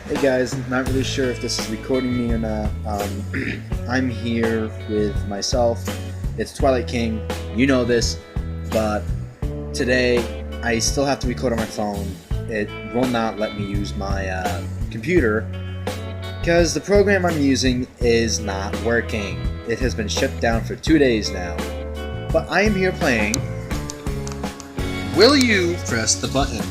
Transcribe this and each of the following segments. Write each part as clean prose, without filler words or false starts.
Hey guys, not really sure if this is recording me or not. I'm here with myself. It's Twilight King. You know this, but today I still have to record on my phone. It will not let me use my computer because the program I'm using is not working. It has been shut down for 2 days now. But I am here playing. Will you press the button?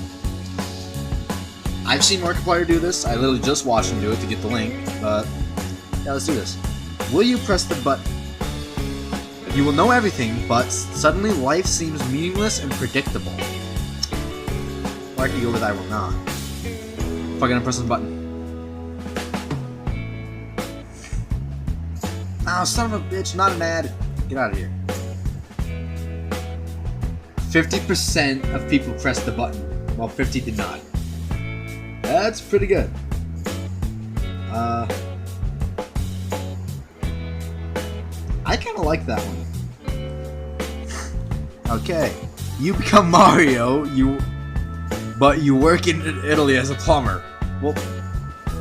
I've seen Markiplier do this. I literally just watched him do it to get the link, but yeah, let's do this. Will you press the button? You will know everything, but suddenly life seems meaningless and predictable. Or I can go with I will not. If I'm gonna press the button. Oh, son of a bitch, not an ad. Get out of here. 50% of people pressed the button, while 50 did not. That's pretty good. I kind of like that one. Okay, you become Mario. But you work in Italy as a plumber. Well,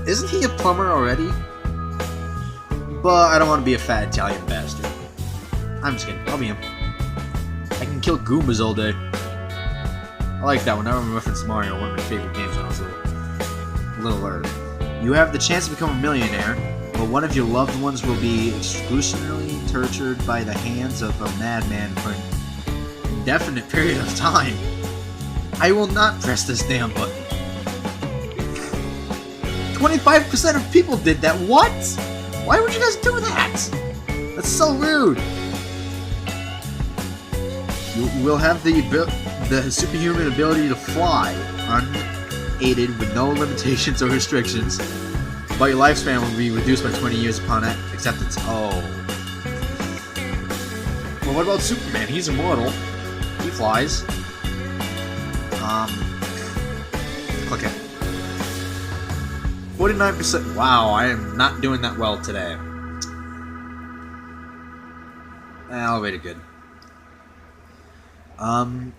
isn't he a plumber already? But I don't want to be a fat Italian bastard. I'm just kidding. I'll be him. I can kill Goombas all day. I like that one. I remember reference Mario, one of my favorite games when I was little early. You have the chance to become a millionaire, but one of your loved ones will be excruciatingly tortured by the hands of a madman for an indefinite period of time. I will not press this damn button. 25% of people did that. What? Why would you guys do that? That's so rude. You will have the superhuman ability to fly unaided with no limitations or restrictions, but your lifespan will be reduced by 20 years upon acceptance. Oh. Well, what about Superman? He's immortal. He flies. Click it. 49%. Wow, I am not doing that well today. Elevator good.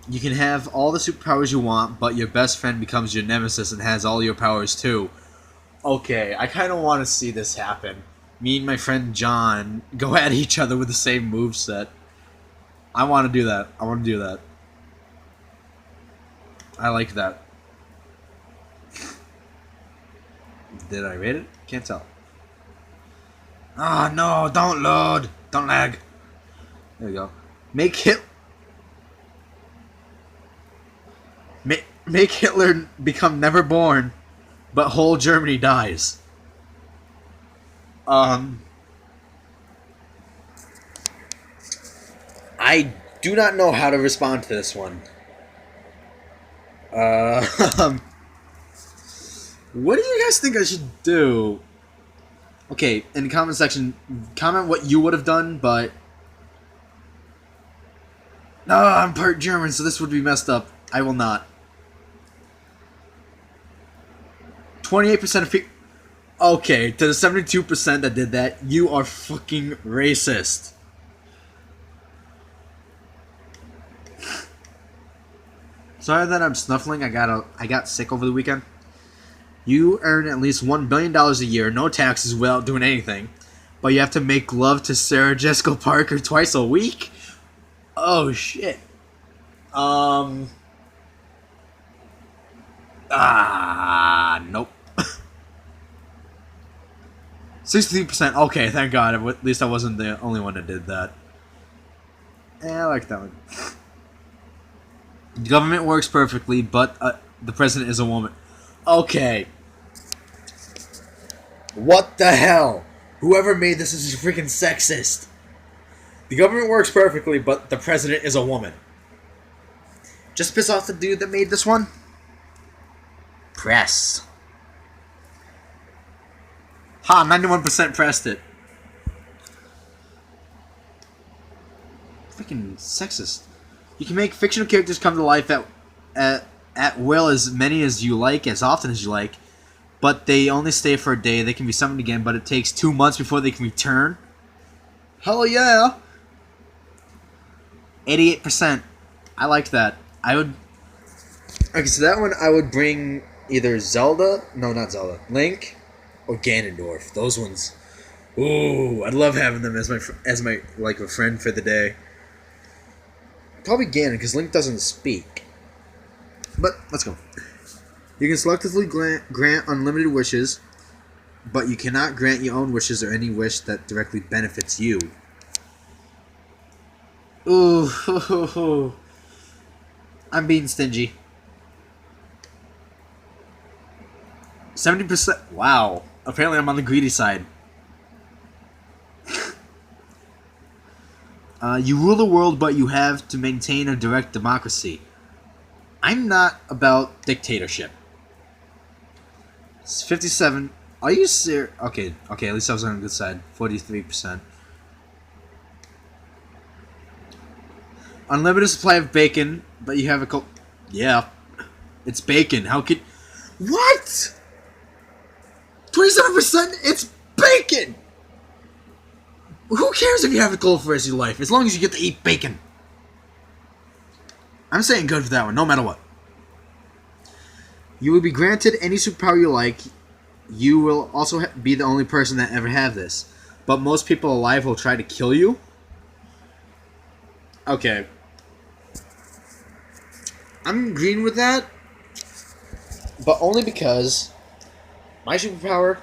You can have all the superpowers you want, but your best friend becomes your nemesis and has all your powers too. Okay, I kind of want to see this happen. Me and my friend John go at each other with the same moveset. I want to do that. I want to do that. I like that. Did I rate it? Can't tell. Ah, no, don't load. Don't lag. There we go. Make Hitler become never born, but whole Germany dies. I do not know how to respond to this one. What do you guys think I should do? Okay, in the comment section, comment what you would have done, but... No, I'm part German, so this would be messed up. I will not. 28% of people... Okay, to the 72% that did that, you are fucking racist. Sorry that I'm snuffling. I got sick over the weekend. You earn at least $1 billion a year, no taxes without doing anything, but you have to make love to Sarah Jessica Parker twice a week? Oh, shit. Nope. 63%. Okay, thank God. At least I wasn't the only one that did that. I like that one. The government works perfectly, but the president is a woman. Okay. What the hell? Whoever made this is freaking sexist. The government works perfectly, but the president is a woman. Just piss off the dude that made this one? Press. Ha, 91% pressed it. Freaking sexist. You can make fictional characters come to life at will, as many as you like, as often as you like, but they only stay for a day. They can be summoned again, but it takes 2 months before they can return. Hell yeah! 88%. I like that. I would... Okay, so that one I would bring Either Zelda, no, not Zelda, Link, or Ganondorf. Those ones. Ooh, I'd love having them as my like a friend for the day. Probably Ganon, because Link doesn't speak. But let's go. You can selectively grant unlimited wishes, but you cannot grant your own wishes or any wish that directly benefits you. Ooh, I'm being stingy. 70%. Wow. Apparently I'm on the greedy side. You rule the world, but you have to maintain a direct democracy. I'm not about dictatorship. It's 57. Are you serious? Okay, at least I was on the good side. 43%. Unlimited supply of bacon, but you have a Yeah. It's bacon. How could... What? 27%? It's bacon! Who cares if you have a cold for the rest of your life, as long as you get to eat bacon? I'm saying good for that one, no matter what. You will be granted any superpower you like. You will also be the only person that ever have this. But most people alive will try to kill you? Okay. I'm agreeing with that. But only because my superpower,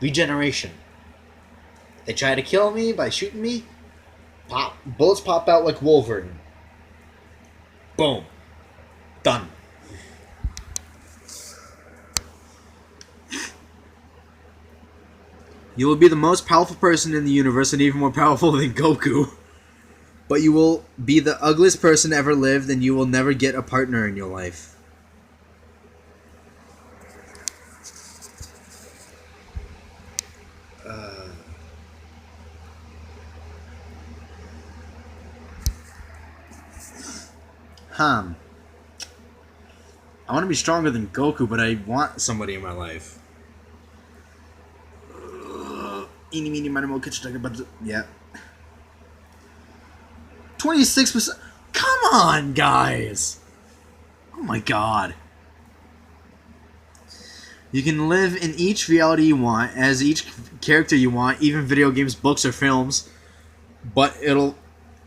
regeneration. They try to kill me by shooting me. Bullets pop out like Wolverine. Boom. Done. You will be the most powerful person in the universe and even more powerful than Goku. But you will be the ugliest person ever lived and you will never get a partner in your life. I want to be stronger than Goku, but I want somebody in my life. Eeny, meeny, miny, moe, kitchen, but yeah. 26%. Come on, guys. Oh my god. You can live in each reality you want, as each character you want, even video games, books, or films. But it'll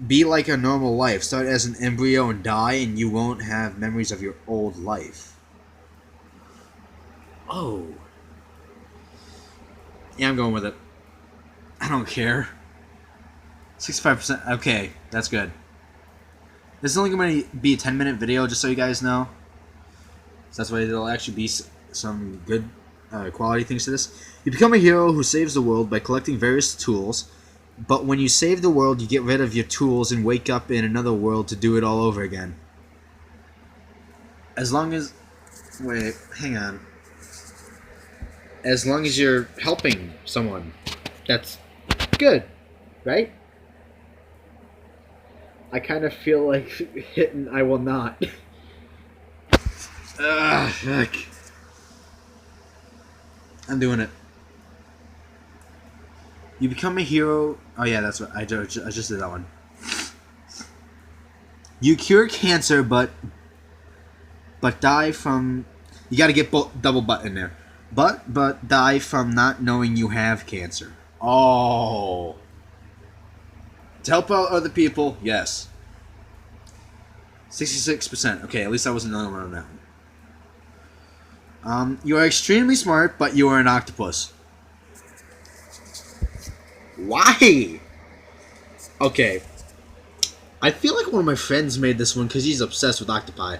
be like a normal life. Start as an embryo and die, and you won't have memories of your old life. Oh. Yeah, I'm going with it. I don't care. 65%. Okay, that's good. This is only going to be a 10-minute video, just so you guys know. So that's why there'll actually be some good quality things to this. You become a hero who saves the world by collecting various tools. But when you save the world, you get rid of your tools and wake up in another world to do it all over again. As long as... Wait, hang on. As long as you're helping someone. That's good, right? I kind of feel like hitting I will not. Heck. I'm doing it. You become a hero... Oh yeah, that's what I just did that one. You cure cancer, but die from... You gotta get double but in there. But die from not knowing you have cancer. Oh. To help out other people, yes. 66%. Okay, at least I wasn't the only one on that one. You are extremely smart, but you are an octopus. Why? Okay. I feel like one of my friends made this one because he's obsessed with octopi.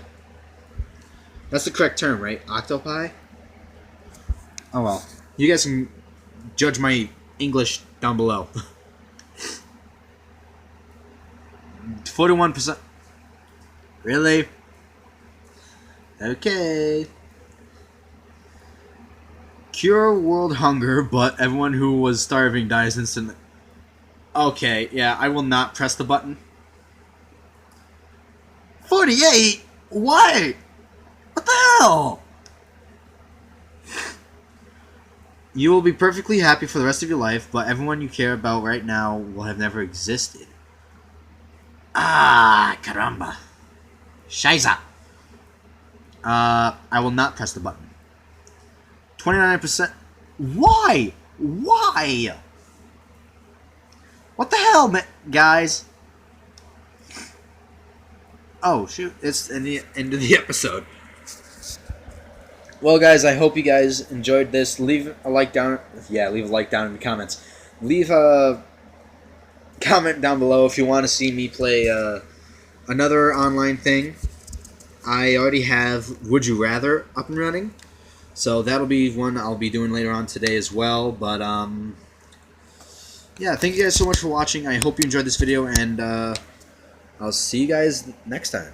That's the correct term, right? Octopi? Oh well. You guys can judge my English down below. 41%. Really? Okay. Cure world hunger, but everyone who was starving dies instantly. Okay, yeah, I will not press the button. 48? Why? What the hell? You will be perfectly happy for the rest of your life, but everyone you care about right now will have never existed. Ah, caramba. Scheiße. I will not press the button. 29%. Why? Why? What the hell, guys? Oh, shoot. It's in the end of the episode. Well, guys, I hope you guys enjoyed this. Leave a like down. Yeah, leave a like down in the comments. Leave a comment down below if you want to see me play another online thing. I already have Would You Rather up and running. So that'll be one I'll be doing later on today as well. But, yeah, thank you guys so much for watching. I hope you enjoyed this video, and I'll see you guys next time.